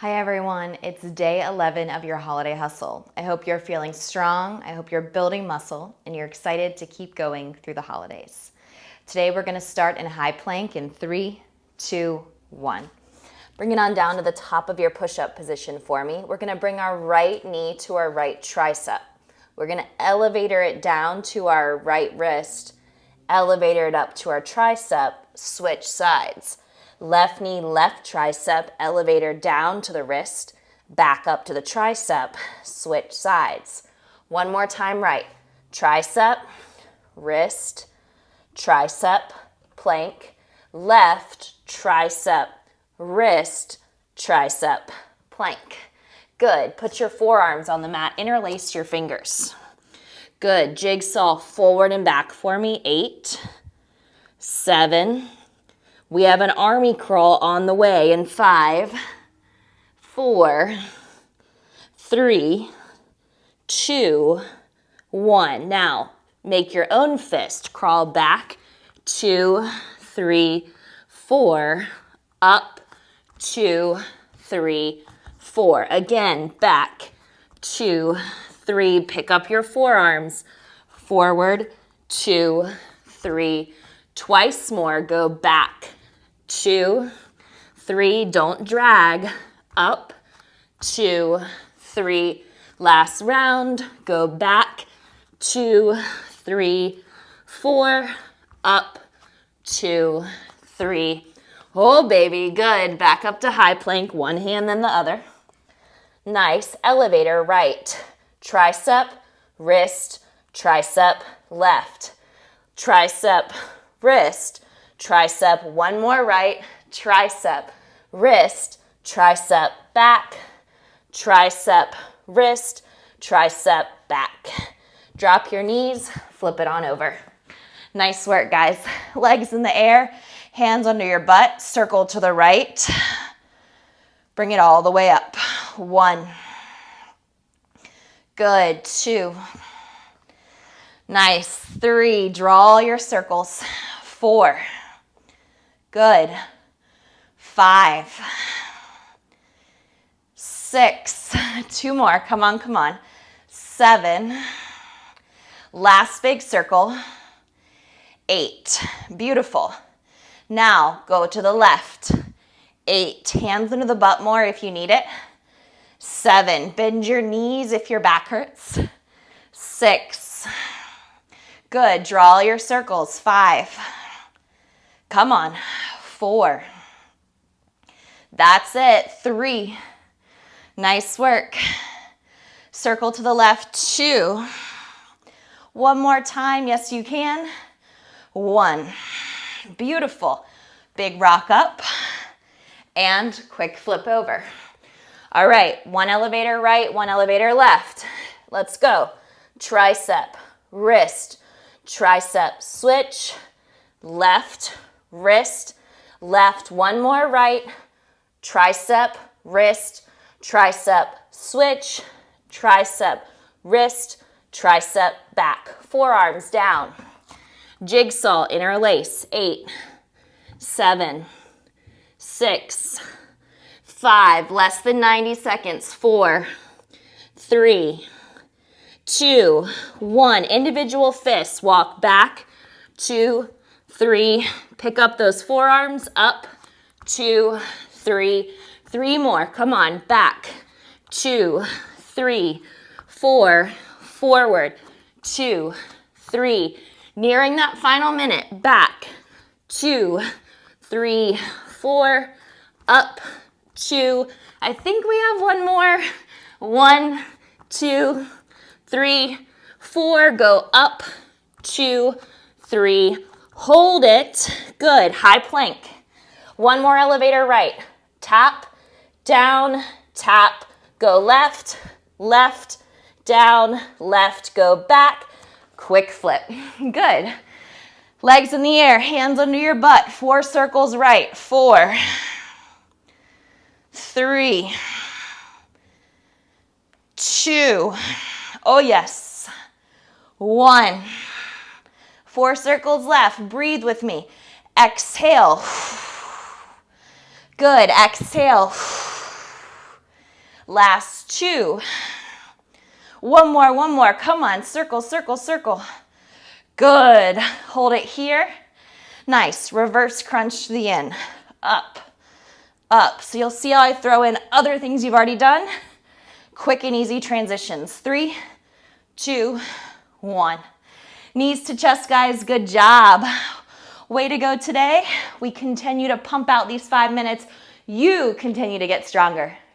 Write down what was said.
Hi everyone, it's day 11 of your holiday hustle. I hope you're feeling strong, I hope you're building muscle, and you're excited to keep going through the holidays. Today we're gonna start in high plank in 3, 2, 1. Bring it on down to the top of your push-up position for me. We're gonna bring our right knee to our right tricep. We're gonna elevator it down to our right wrist, elevator it up to our tricep, switch sides. Left knee, left tricep, elevator down to the wrist, back up to the tricep, switch sides. One more time, right. Tricep, wrist, tricep, plank, left, tricep, wrist, tricep, plank. Good. Put your forearms on the mat, interlace your fingers. Good. Jigsaw forward and back for me. 8, 7. We have an army crawl on the way in 5, 4, 3, 2, 1. Now, make your own fist. Crawl back, 2, 3, 4, up, 2, 3, 4. Again, back, 2, 3. Pick up your forearms. Forward, 2, 3. Twice more. Go back. 2, 3, don't drag, up, 2, 3, last round, go back, 2, 3, 4, up, 2, 3, oh baby, good, back up to high plank, one hand then the other, nice, elevator, right, tricep, wrist, tricep, left, tricep, wrist, tricep, one more right, tricep, wrist, tricep, back, tricep, wrist, tricep, back. Drop your knees, flip it on over. Nice work, guys. Legs in the air, hands under your butt, circle to the right. Bring it all the way up. 1. Good. 2. Nice. 3. Draw your circles. 4. Good. 5, 6, 2 more, come on, come on. 7, last big circle. 8, beautiful. Now go to the left. 8, hands under the butt more if you need it. 7, bend your knees if your back hurts. 6, good, draw your circles. 5, come on. 4, that's it. 3, nice work. Circle to the left. 2, one more time. Yes, you can. 1, beautiful. Big rock up and quick flip over. All right, one elevator right, one elevator left. Let's go. Tricep, wrist, tricep, switch, left, wrist, left, one more right, tricep, wrist, tricep, switch, tricep, wrist, tricep, back. Forearms down. Jigsaw, interlace. 8, 7, 6, 5, less than 90 seconds. 4, 3, 2, 1. Individual fists. Walk back. 2, 3, pick up those forearms, up, 2, 3, 3 more, come on, back, 2, 3, 4, forward, 2, 3, nearing that final minute, back, 2, 3, 4, up, 2, I think we have one more, 1, 2, 3, 4, go up, 2, 3, hold it. Good. High plank. One more elevator right. Tap, down, tap, go left, left, down, left, go back. Quick flip. Good. Legs in the air, hands under your butt. 4 circles right. 4, 3, 2. Oh, yes. 1. 4 circles left. Breathe with me. Exhale. Good. Exhale. Last 2. One more. Come on, circle, circle, circle. Good. Hold it here. Nice. Reverse crunch to the in. Up, up. So you'll see how I throw in other things you've already done. Quick and easy transitions. 3, 2, 1. Knees to chest, guys. Good job. Way to go today. We continue to pump out these 5 minutes. You continue to get stronger.